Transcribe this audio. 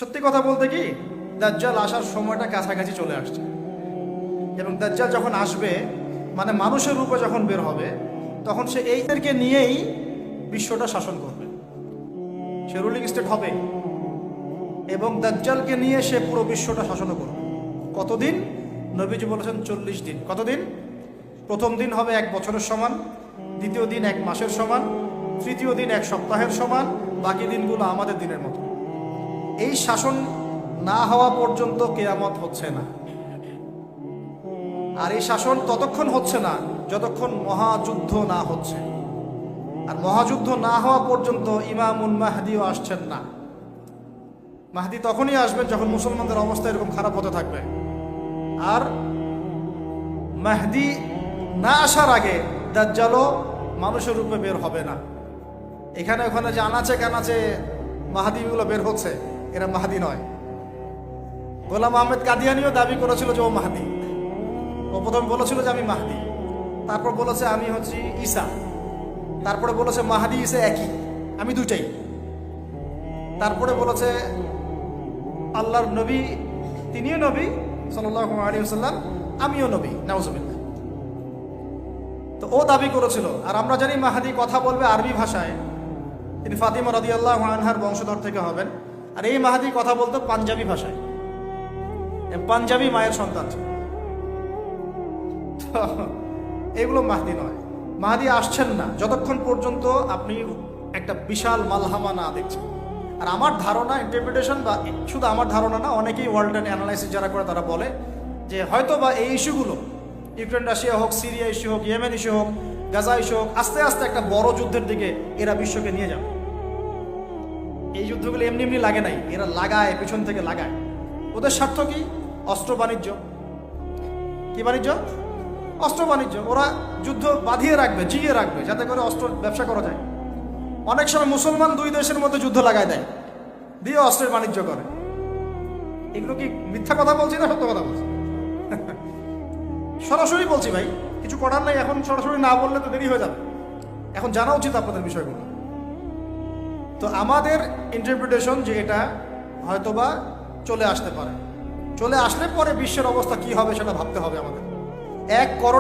সত্যি কথা বলতে কি, দাজ্জাল আসার সময়টা কাছাকাছি চলে আসছে। এবং দাজ্জাল যখন আসবে, মানে মানুষের রূপে যখন বের হবে, তখন সে এইদেরকে নিয়েই বিশ্বটা শাসন করবে। সে রুলিং স্টেট হবে এবং দাজ্জালকে নিয়ে সে পুরো বিশ্বটা শাসন করবে। কতদিন? নবীজি বলেছেন 40 দিন। কতদিন? প্রথম দিন হবে 1 বছরের সমান, দ্বিতীয় দিন 1 মাসের সমান, তৃতীয় দিন 1 সপ্তাহের সমান, বাকি দিনগুলো আমাদের দিনের মতো। এই শাসন না হওয়া পর্যন্ত কিয়ামত হচ্ছে না। আর এই শাসন ততক্ষণ হচ্ছে না যতক্ষণ মহাযুদ্ধ না হচ্ছে। আর মহাযুদ্ধ না হওয়া পর্যন্ত ইমামুল মাহদিও আসছেন না। মাহদি তখনই আসবেন যখন মুসলমানদের অবস্থা এরকম খারাপ হতে থাকবে। আর মাহদি না আসার আগে দাজ্জালও মানুষের রূপে বের হবে না। এখানে ওখানে যে আনাচে কানাচে মাহাদিগুলো বের হচ্ছে, এরা মাহাদি নয়। গোলাম আহমেদ কাদিয়ানিও দাবি করেছিল যে ও মাহাদি। ও প্রথম বলেছিল যে আমি মাহাদি, তারপর বলেছে আমি হচ্ছি ঈসা, তারপরে বলেছে মাহাদি ঈসা একই, আমি দুটাই। তারপরে বলেছে আল্লাহর নবী, তিনিও নবী সাল্লাল্লাহু আলাইহি ওয়াসাল্লাম, আমিও নবী, নাউজুবিল্লাহ। তো ও দাবি করেছিল। আর আমরা জানি মাহাদি কথা বলবে আরবি ভাষায়, তিনি ফাতিমা রাদিয়াল্লাহু আনহার বংশধর থেকে হবেন। আর এই মাহাদি কথা বলতো পাঞ্জাবি ভাষায়, পাঞ্জাবি মায়ের সন্তান ছিল। এগুলো মাহদি নয়। মাহদি আসছেন না যতক্ষণ পর্যন্ত আপনি একটা বিশাল মালহামা না দেখছেন। আর আমার ধারণা, ইন্টারপ্রিটেশন, বা শুধু আমার ধারণা না, অনেকেই ওয়ার্ল্ড অ্যানালাইসিস যারা করে তারা বলে যে হয়তো বা এই ইস্যুগুলো, ইউক্রেন রাশিয়া হোক, সিরিয়া ইস্যু হোক, ইয়েমেন ইস্যু হোক, গাজা ইস্যু হোক, আস্তে আস্তে একটা বড় যুদ্ধের দিকে এরা বিশ্বকে নিয়ে যাবে। এই যুদ্ধগুলো এমনি এমনি লাগে নাই, এরা লাগায়, পেছন থেকে লাগায়। ওদের স্বার্থ কি? অস্ত্র বাণিজ্য। কি বাণিজ্য? অস্ত্র বাণিজ্য। ওরা যুদ্ধ বাঁধিয়ে রাখবে, জিয়ে রাখবে, যাতে করে অস্ত্র ব্যবসা করা যায়। অনেক সময় মুসলমান 2 দেশের মধ্যে যুদ্ধ লাগায় দেয়, দিয়ে অস্ত্রের বাণিজ্য করে। এগুলো কি মিথ্যা কথা বলছি না সত্য কথা বলছি? সরাসরি বলছি ভাই, কিছু করার নাই। এখন সরাসরি না বললে তো দেরি হয়ে যাবে। এখন জানা উচিত আপনাদের বিষয়গুলো। তো আমাদের ইন্টারপ্রিটেশন যে এটা হয়তোবা চলে আসতে পারে, চলে আসলে পরে বিশ্বের অবস্থা কি হবে সেটা ভাবতে হবে আমাদের। 1 করোড়